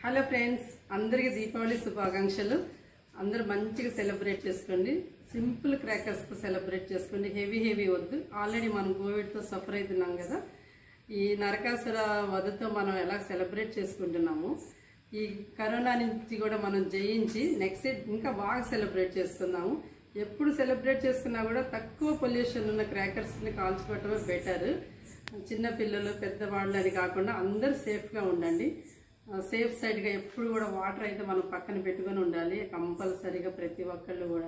Hello friends, అందరికీ దీపావళి శుభాకాంక్షలు. అందరూ మంచిగా సెలబ్రేట్ చేసుకోండి. సింపుల్ క్రాకర్స్తో సెలబ్రేట్ చేసుకోండి. హెవీ వద్దు. ఆల్రెడీ మనం కోవిడ్తో సఫర్ అవుతున్నాం కదా. ఈ నరకాసుర వధతో మనం ఎలా సెలబ్రేట్ చేసుకుంటున్నాము, ఈ కరోనా నుంచి కూడా మనం జయించి నెక్స్ట్ ఇంకా బాగా సెలబ్రేట్ చేసుకుందాము. ఎప్పుడు సెలబ్రేట్ చేసుకున్నా కూడా తక్కువ పొల్యూషన్ ఉన్న క్రాకర్స్ని కాల్చుకోవటమే బెటర్. చిన్న పిల్లలు పెద్దవాళ్ళు అని కాకుండా అందరూ సేఫ్గా ఉండండి. సేఫ్ సైడ్గా ఎప్పుడు కూడా వాటర్ అయితే మనం పక్కన పెట్టుకొని ఉండాలి కంపల్సరీగా, ప్రతి ఒక్కళ్ళు కూడా.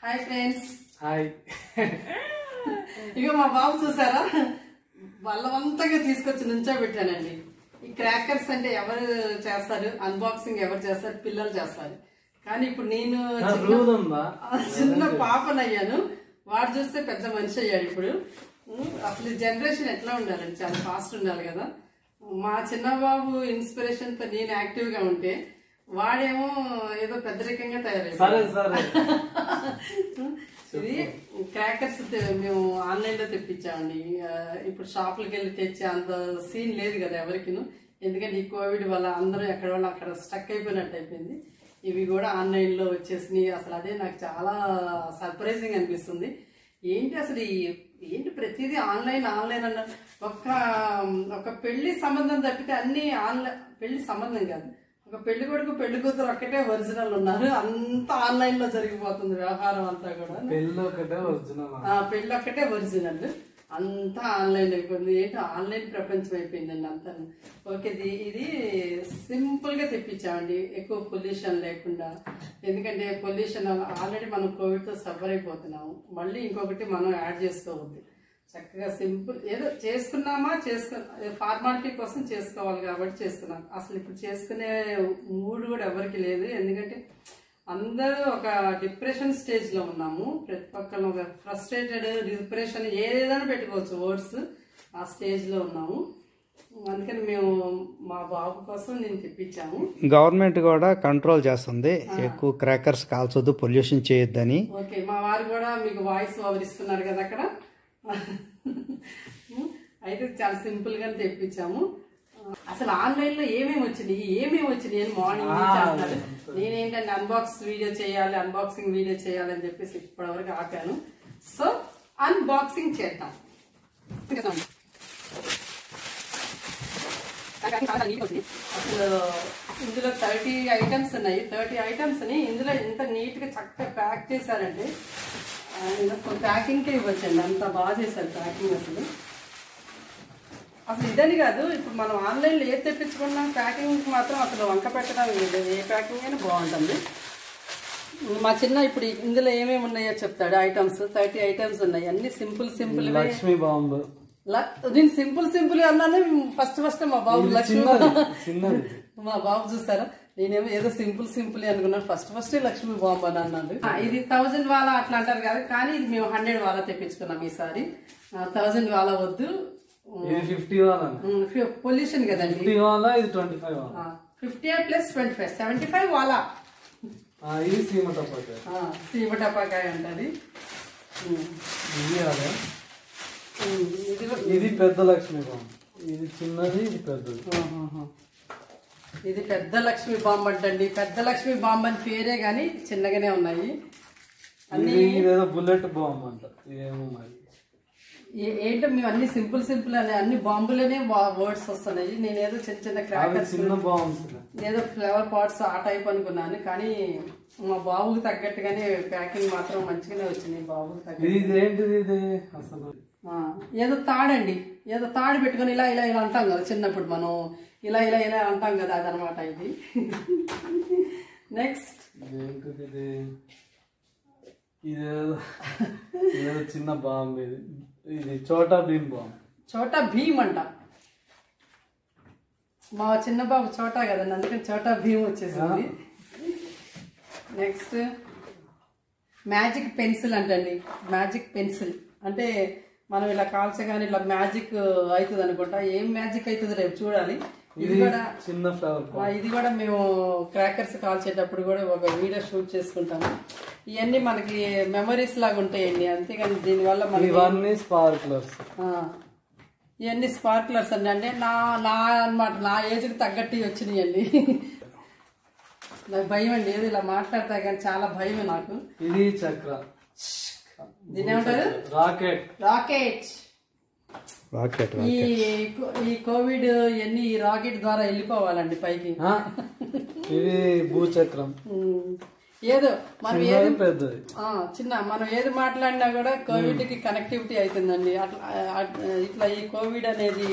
Hi friends. హాయ్. ఇక మా బాబు చూసారా, బలవంతంగా తీసుకొచ్చి నుంచోబెట్టానండి. ఈ క్రాకర్స్ అంటే ఎవరు చేస్తారు, అన్బాక్సింగ్ ఎవరు చేస్తారు? పిల్లలు చేస్తారు. కానీ ఇప్పుడు నేను చిన్న పాపనయ్యాను, వాడు చూస్తే పెద్ద మనిషి అయ్యాడు. ఇప్పుడు అసలు జనరేషన్ ఎట్లా ఉండాలండి, చాలా ఫాస్ట్ ఉండాలి కదా. మా చిన్న బాబు ఇన్స్పిరేషన్ తో నేను యాక్టివ్ గా ఉంటే వాడేమో ఏదో పెద్దరికంగా తయారయ్యాడు. ఇది క్రాకర్స్ మేము ఆన్లైన్ లో తెప్పించామండి. ఇప్పుడు షాపులకి వెళ్ళి తెచ్చే అంత సీన్ లేదు కదా ఎవరికిను, ఎందుకంటే ఈ కోవిడ్ వల్ల అందరూ ఎక్కడ వాళ్ళు అక్కడ స్టక్ అయిపోయినట్టు అయిపోయింది. ఇవి కూడా ఆన్లైన్ లో వచ్చేసినాయి. అసలు అదే నాకు చాలా సర్ప్రైజింగ్ అనిపిస్తుంది. ఏంటి అసలు ఏంటి ప్రతిదీ ఆన్లైన్ అన్న ఒక పెళ్లి సంబంధం తప్పితే అన్ని ఆన్లైన్. పెళ్లి సంబంధం కాదు, ఒక పెళ్లి కొడుకు పెళ్లి కూతురు ఒక్కటే ఒరిజినల్ ఉన్నారు. అంతా ఆన్లైన్ లో జరిగిపోతుంది వ్యవహారం అంతా కూడా. పెళ్లి ఒక్కటే ఒరిజినల్, అంతా ఆన్లైన్ అయిపోయింది. ఏంటో ఆన్లైన్ ప్రపంచం అయిపోయిందండి అంతా. ఓకే, ఇది సింపుల్ గా తెప్పించామండి, ఎక్కువ పొల్యూషన్ లేకుండా. ఎందుకంటే పొల్యూషన్ ఆల్రెడీ మనం కోవిడ్ తో సఫర్ అయిపోతున్నాము, మళ్ళీ ఇంకొకటి మనం యాడ్ చేసుకోవద్దు. చక్కగా సింపుల్ ఏదో చేసుకున్నామా, ఫార్మాలిటీ కోసం చేసుకోవాలి కాబట్టి చేసుకున్నాం. అసలు ఇప్పుడు చేసుకునే మూడ్ కూడా ఎవరికి లేదు. ఎందుకంటే అందరూ ఒక డిప్రెషన్ స్టేజ్ లో ఉన్నాము. ప్రతి ఒక్కరు ఒక ఫ్రస్ట్రేటెడ్, డిప్రెషన్ ఏదైనా పెట్టుకోవచ్చు వర్డ్స్, ఆ స్టేజ్ లో ఉన్నాము. అందుకని మేము మా బాబు కోసం నేను తెప్పించాము. గవర్నమెంట్ కూడా కంట్రోల్ చేస్తుంది, ఎక్కువ క్రాకర్స్ కాల్చొద్దు, పొల్యూషన్ చేయొద్దని. ఓకే, మా వారు కూడా మీకు వాయిస్ ఓవర్ ఇస్తున్నారు కదా అక్కడ. అయితే చాలా సింపుల్ గానే తెప్పించాము. అసలు ఆన్లైన్ లో ఏమేమి వచ్చినాయి అని మార్నింగ్ నుంచి అంటున్నారు. నేనేంటంటే అన్బాక్సింగ్ వీడియో చేయాలని చెప్పేసి ఇప్పటివరకు ఆపాను. సో అన్బాక్సింగ్ చేద్దాం. అసలు ఇందులో 30 ఐటమ్స్ ఉన్నాయి. 30 ఐటమ్స్ ని ఇందులో ఎంత నీట్ గా చక్కగా ప్యాక్ చేశారంటే ప్యాకింగ్కే ఇవ్వచ్చండి, అంత బాగా చేశారు ప్యాకింగ్. అసలు ఇదని కాదు, ఇప్పుడు మనం ఆన్లైన్లో ఏది తెప్పించుకున్నాం ప్యాకింగ్ మాత్రం అసలు వంక పెట్టడం లేదు. ఏ ప్యాకింగ్ అయినా బాగుంటుంది. మా చిన్న ఇప్పుడు ఇందులో ఏమేమి ఉన్నాయో చెప్తాడు. ఐటమ్స్ 30 ఐటమ్స్ ఉన్నాయి, అన్ని సింపుల్ లక్ష్మీ బాంబు. నేను సింపుల్ అన్నాను ఫస్ట్ మా బాబు లక్ష్మీ. మా బాబు చూస్తారా, నేనేమో ఏదో సింపుల్ అనుకున్నాను. ఫస్ట్ లక్ష్మీ బాంబు అని అన్నాడు. ఇది 1000 వాలా అట్లా అంటారు కదా, కానీ ఇది మేము 100 వాలా తెప్పించుకున్నాం ఈసారి. 1000 వాలా వద్దు, 50 వాలా. పొల్యూషన్ కదండి. 50 వాలా, ఇది 25 వాలా. 50 ప్లస్ 25 75 వాలా. ఇది సీమ టపాకాయ అంటది. ఇది పెద్ద లక్ష్మీ బాంబు, ఇది చిన్నది, ఇది పెద్దది. ఇది పెద్ద లక్ష్మీ బాంబు అంటండి. పెద్ద లక్ష్మీ బాంబు అని పేరే గాని చిన్నగానే ఉన్నాయి అన్ని. బుల్లెట్ బాంబు అంట. ఏమో మరి ఏంటో మేము అన్ని సింపుల్ అని అన్ని బాంబులనే వర్డ్స్ వస్తున్నాయి. నేనేదో చిన్న క్రాకర్స్, ఏదో ఫ్లవర్ పాట్స్ ఆ టైప్ అనుకున్నాను. కానీ మా బాబుకి తగ్గట్టుగానే ప్యాకింగ్ మాత్రం మంచిగానే వచ్చింది. బాబుకి తగ్గట్టు ఏదో తాడండి, ఏదో తాడు పెట్టుకుని ఇలా అంటాం కదా చిన్నప్పుడు మనం, ఇలా అంటాం కదా, అదనమాట ఇది. నెక్స్ట్ ఇదేదో చిన్న బాంబు. ఇది చోటా భీమ్ బాంబు. చోటా భీమ్ అంట. మా చిన్న బాబు చోటా కదండి, అందుకని చోటా భీమ్ వచ్చేసింది. నెక్స్ట్ మ్యాజిక్ పెన్సిల్ అంటండి. మ్యాజిక్ పెన్సిల్ అంటే మనం ఇలా కాల్చగానే ఇలా మ్యాజిక్ అవుతుంది అనుకుంటా. ఏం మ్యాజిక్ అవుతుంది రేపు చూడాలి. ఇది కూడా చిన్న ఫ్లవర్ ఇది కూడా మేము క్రాకర్స్ కాల్చేటప్పుడు కూడా ఒక వీడియో షూట్ చేసుకుంటాము. ఇవన్నీ మనకి మెమరీస్ లాగా ఉంటాయండి, అంతేగాని దీనివల్ల మనకి ఇవన్నీ స్పార్క్లర్స్. ఇవన్నీ స్పార్క్లర్స్ అండి. అంటే నా అన్నమాట నా ఏజ్కి తగ్గట్టు వచ్చినాయండి. నాకు భయం అండి, ఏది ఇలా మాట్లాడతా కానీ చాలా భయం నాకు. ఇది చక్ర, దీని ఏమంటారు? రాకెట్. రాకెట్. ఈ కోవిడ్ ఇవన్నీ ఈ రాకెట్ ద్వారా వెళ్ళిపోవాలండి పైకి. ఇది భూచక్రం. ఏదో మనం ఏది పెద్దది చిన్న మనం ఏది మాట్లాడినా కూడా కోవిడ్ కి కనెక్టివిటీ అవుతుందండి. అట్లా ఇట్లా ఈ కోవిడ్ అనేది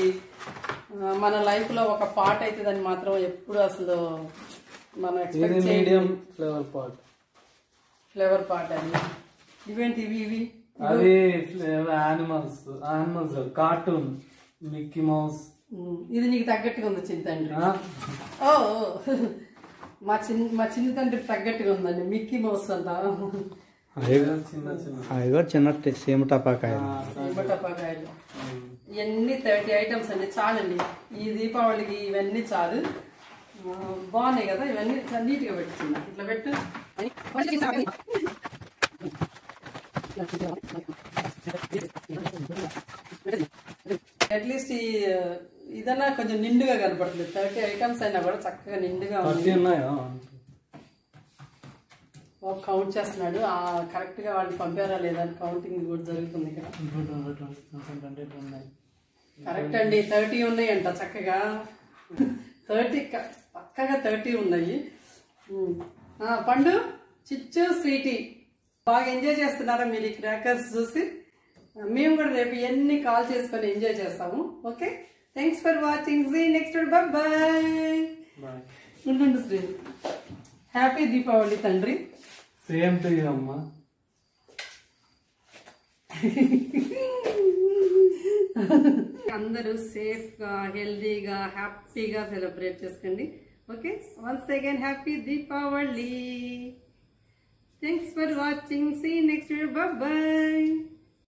మన లైఫ్ లో ఒక పార్ట్ అవుతుందని మాత్రం ఎప్పుడు అసలు మనం ఎక్స్పెక్ట్ మీడియం ఫ్లేవర్ పార్ట్ అండి. ఇవేంటి ఇవి అవి యానిమల్స్ కార్టూన్ మిక్కీ మౌస్. ఇది నీకు తగ్గట్టుగా ఉంది చిన్న తండ్రి. ఓ మా చిన్న తండ్రికి తగ్గట్టుగా ఉందండి, మిక్కీ మౌస్ అంట. చిన్న సీమ టపాకాయలు. ఇవన్నీ 30 ఐటమ్స్ అండి, చాలండి ఈ దీపావళికి. ఇవన్నీ చాలు, బాగున్నాయి కదా. ఇవన్నీ నీట్ గా పెట్టింది, ఇట్లా పెట్టు. అట్లీస్ట్ ఇదన్నా కొంచెం నిండుగా కనపడుతుంది. 30 ఐటమ్స్ అయినా కూడా చక్కగా నిండుగా కౌంట్ చేస్తున్నాడు. కరెక్ట్ గా వాళ్ళు పంపారా లేదా కౌంటింగ్ కూడా జరుగుతుంది ఇక్కడ. కరెక్ట్ అండి, 30 ఉన్నాయంట చక్కగా. 30 పక్కగా 30 ఉన్నాయి. పండు, చిచ్చు, స్వీటీ బాగా ఎంజాయ్ చేస్తున్నారా మీరు ఈ క్రాకర్స్ చూసి? మేము కూడా రేపు ఇవన్నీ కాల్ చేసుకొని ఎంజాయ్ చేస్తాము. Okay, thanks for watching. See next. Bye. ఉండు శ్రీ. హ్యాపీ దీపావళి తండ్రి. సేమ్ టు యు అమ్మా. అందరూ సేఫ్ గా, హెల్దీగా, హ్యాపీగా సెలబ్రేట్ చేసుకోండి. Okay, once again happy Deepavali. Thanks for watching. See you next video. Bye bye.